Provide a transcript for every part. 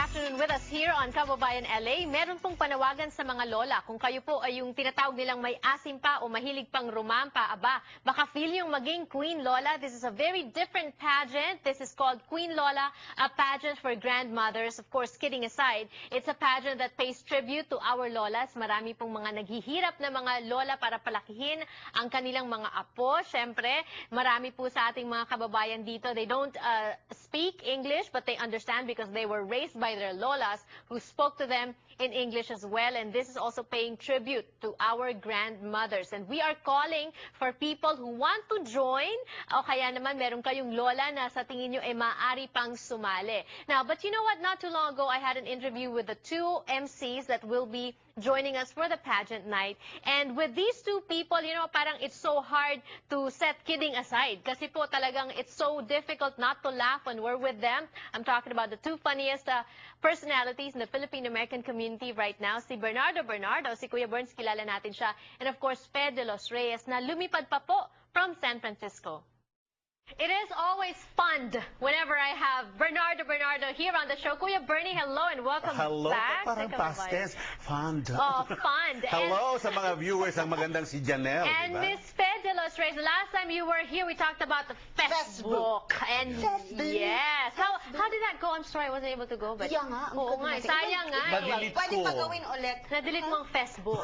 afternoon with us here on Kababayan LA. Meron pong panawagan sa mga lola. Kung kayo po ay yung tinatawag nilang may asim pa o mahilig pang rumampa, aba, baka feel yung maging Queen Lola. This is a very different pageant. This is called Queen Lola, a pageant for grandmothers. Of course, kidding aside, it's a pageant that pays tribute to our lolas. Marami pong mga naghihirap na mga lola para palakihin ang kanilang mga apo. Siyempre, marami po sa ating mga kababayan dito, they don't speak English, but they understand because they were raised by their lolas who spoke to them in English as well. And this is also paying tribute to our grandmothers. And we are calling for people who want to join o kaya naman meron kayong lola na sa tingin nyo ay maaari pang sumali. Now, but you know what? Not too long ago, I had an interview with the two MCs that will be joining us for the pageant night. And with these two people, you know, parang it's so hard to set kidding aside. Kasi po talagang it's so difficult not to laugh when we're with them. I'm talking about the two funniest personalities in the Philippine-American community right now. Si Bernardo, si Kuya Burns, kilala natin siya. And of course, Fed de los Reyes na lumipad pa po from San Francisco. It is always fun whenever I have Bernardo here on the show. Kuya Bernie, hello and welcome back. Hello, parang past tense. Fund. Oh, fun. Hello sa mga viewers, ang magandang si Janelle. And diba? Miss Fed de los Reyes, last time you were here, we talked about the Facebook. And yes. How did that go? I'm sorry, I wasn't able to go. But Kaya nga. Oo nga, sayang nga. Nadelete Pwede ko. pa gawin ulit. Na-delete mo ang Facebook.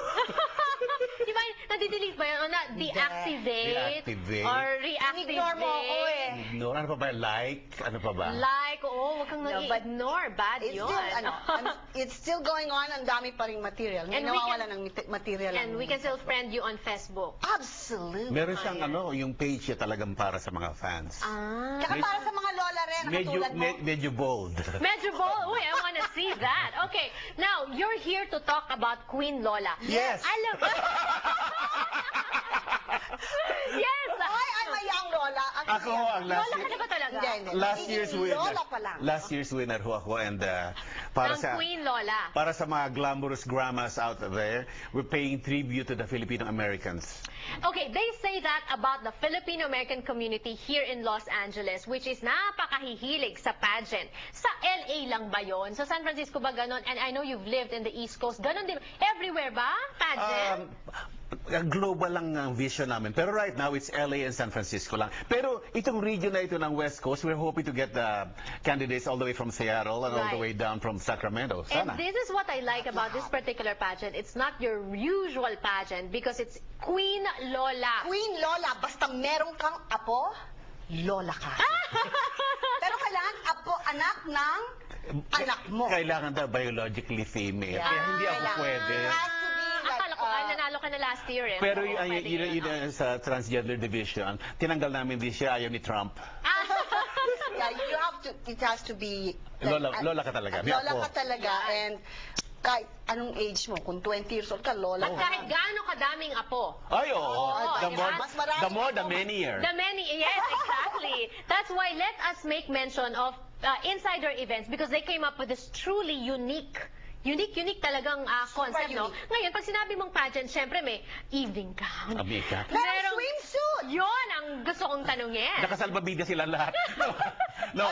Di ba, na-delete ba yun? O deactivate? Deactivate. Or reactivate? Ignore mo ako eh. Ignore. Ano pa ba? Like? Ano pa ba? Like, oo, wag kang nag-ignore. Bad It's yun. still, it's still going on. Ang dami pa ring material. May And we nawawala can- ng material. And we can still friend you on Facebook. Absolutely. Meron siyang yung page niya talagang para sa mga fans. Ah. Tsaka para sa mga lola rin, katulad mo. Medyo bold. Medyo bold. Uy, I want to see that. Okay, now, you're here to talk about Queen Lola. Yes. Alam Yes! Ay, I'm a young lola. Ako ang Lola ka na ba talaga? Hindi. last year's winner. Lola pa lang. Last year's winner ho ako, and para Ng sa Queen Lola. para sa mga glamorous grandmas out there, we're paying tribute to the Filipino Americans. Okay, they say that about the Filipino-American community here in Los Angeles, which is napakahihilig sa pageant. Sa LA lang ba yon? Sa San Francisco ba ganon? And I know you've lived in the East Coast. Ganon din. Everywhere ba? Pageant? Global lang ang vision namin. Pero right now, it's LA and San Francisco lang. Pero itong region na ito ng West Coast, we're hoping to get the candidates all the way from Seattle and all the way down from Sacramento. And Sana. this is what I like about this particular pageant. It's not your usual pageant because it's Queen Lola. Queen Lola, basta meron kang apo, lola ka. Pero kailangan apo, anak ng anak mo. Kailangan daw biologically female. Kaya hindi ako Kailangan. pwede. It has to be like, Akala ko, nanalo ka na last year eh. Pero Oo, pwede yun. sa transgender division, tinanggal namin din siya, ayaw ni Trump. yeah, you have to, it has to be Lola ka talaga. May Lola apo. ka talaga. And kahit anong age mo, kung 20 years old ka, lola At ka. kahit gaano kadaming apo. Ay, oo. The diba? more, the merrier. The many, yes, exactly. That's why let us make mention of insider events because they came up with this truly unique talagang concept, no? unique. Ngayon, pag sinabi mong pageant, syempre may evening gown. Amiga. Merong swimsuit! Yun ang gusto kong tanungin. Nakasalbabida sila lahat. No,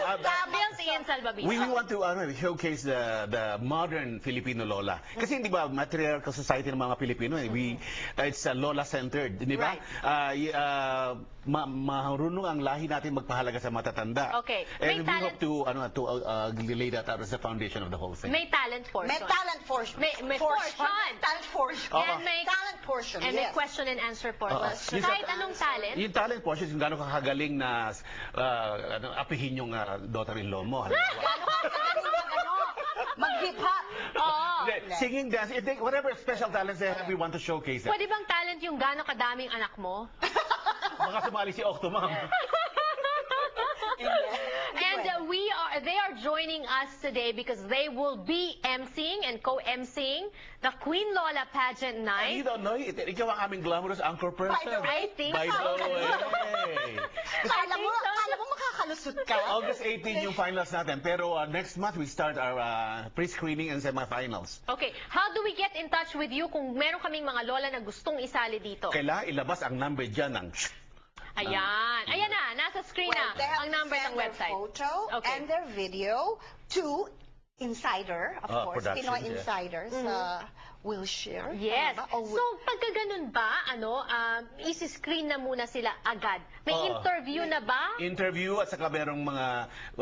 Built-in salbabida. we want to showcase the modern Filipino Lola. Kasi di ba, matriarchal society ng mga Pilipino, it's Lola-centered, di ba? Marunong ang lahi natin magpahalaga sa matatanda. Okay. And May we hope to lay that out as the foundation of the whole thing. May talent portion. May talent portion. May portion. Talent portion. And may talent portion, And may yes. question and answer portion. Yung sa- Kahit anong talent. Yung talent portion, yung gano'ng kakagaling na apihin yung daughter-in-law mo. Mag-hip hop. Oo. Singing, dance, whatever special talents they have, we want to showcase it. Pwede bang talent yung gaano kadaming anak mo? Baka sumali si Octo, ma'am. And they are joining us today because they will be emceeing and co-emceeing the Queen Lola pageant You night. don't know, ikaw ang aming glamorous anchor person. I think By so. the way. Alam mo makakalusot ka. August 18 yung finals natin. Pero next month, we start our pre-screening and semifinals. Okay, how do we get in touch with you kung meron kaming mga lola na gustong isali dito? Kailangan ilabas ang number dyan ng Ayan. Ayan na, nasa screen na They have ang to number send ng website. their photo Okay. and their video to Insider, of course, Productions, Pinoy yeah. Insiders, will share. Yes. Tama ba? O So, pagka ganun ba, isi-screen na muna sila agad? May Oo. interview na ba? Interview at saka merong mga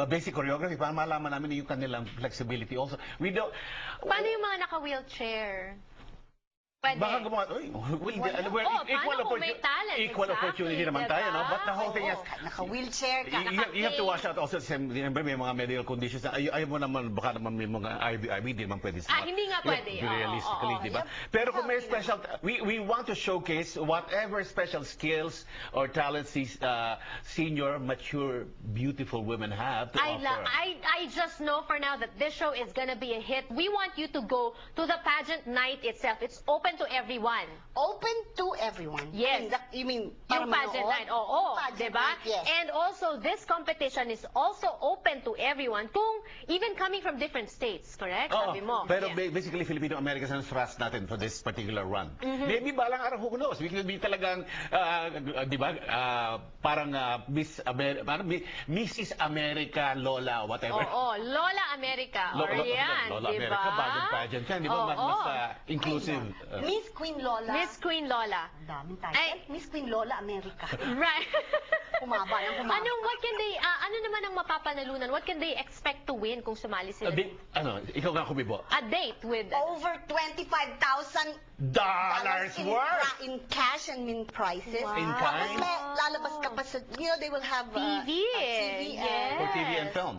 basic choreography para malaman namin yung kanilang flexibility also. We don't... Paano yung mga naka-wheelchair? Pwede. Baka gumawa, uy, paano kung may talent? equal Exactly, opportunity naman tayo, no? But the whole thing is, Naka-wheelchair ka. you have to watch out also, remember, may mga medical conditions na ayaw mo naman, baka naman may mga IB, di naman pwede sa... hindi nga pwede. Realistically, Oo, di ba? Yep. Pero kung may special, we want to showcase whatever special skills or talents these senior, mature, beautiful women have to offer. I just know for now that this show is gonna be a hit. We want you to go to the pageant night itself. It's open to everyone. Open to everyone. Yes. You mean, Yung pageant night, oo, Pageant diba? night, yes. And also, this competition is also open to everyone, even coming from different states, correct? Oo, Sabi mo. pero Yeah. Basically, Filipino-Americans ang thrust natin for this particular run. Maybe balang araw, who knows? We could be talagang, di ba, parang Mrs. America, Lola, whatever. Oo, Lola America, or yan, Lola diba? America, bagong pageant yan, di ba? Mas Oo. inclusive. Miss Queen Lola. Miss Queen Lola. Ang daming title. Ay. Miss Queen Lola America. Right. Humaba ng humaba. Ano naman ang mapapanalunan? What can they expect to win kung sumali sila? Ikaw nga kumibo. A date with... Over $25,000 Dollars worth! in cash and in prizes. Wow. In Tapos kind? may lalabas ka pa sa, they will have TV. TV Yes. For TV and film.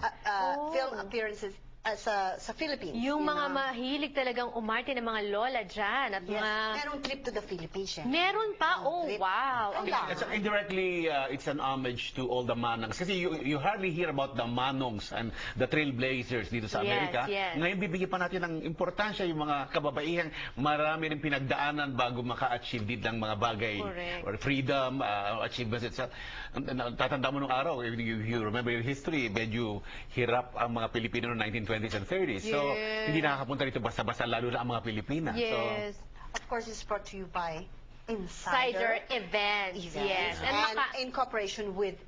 film appearances sa Philippines. Yung mga know. mahilig talagang umarte ng mga lola dyan at Yes. mga... Merong trip to the Philippines. syempre. Meron pa? Oh, Trip. wow. Ang Okay. dami. It's indirectly, it's an homage to all the manongs. Kasi you hardly hear about the manongs and the trailblazers dito sa Yes, Amerika. yes. Ngayon, bibigyan pa natin ng importansya yung mga kababaihang marami rin pinagdaanan bago maka-achieve din ng mga bagay. Correct. Or freedom, achievements itself. Tatanda mo nung araw, if you remember your history, medyo hirap ang mga Pilipino noong 1920s and 30s. So, Yes. hindi nakakapunta rito basta-basta, lalo na ang mga Pilipina. Yes. Of course, it's brought to you by Cider Insider events. Yes. And And in cooperation with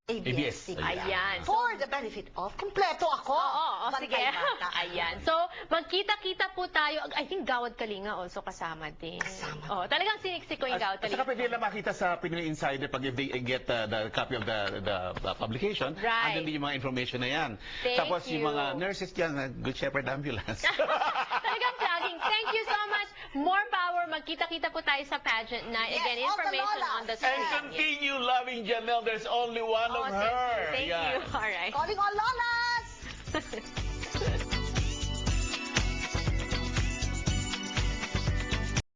ABS. Ayan. For the benefit of, kompleto ako. Oo, Bantay sige. bata. Ayan. So, magkita-kita po tayo. I think Gawad Kalinga also kasama din. Kasama. Talagang siniksik ko yung Gawad At saka Kalinga. pwede nila makita sa Pinoy Insider pag if they get the copy of the publication. Right. Andun din yung mga information na yan. Thank Tapos yung you. mga nurses dyan, Good Shepherd Ambulance. Talagang plugging. Thank you so much. More power. Magkita-kita po tayo sa pageant na. Yes, Again, all the information lolas. on the And screen. continue loving Janelle. There's only one of her. Thank Yeah. you. All right. Calling all lolas!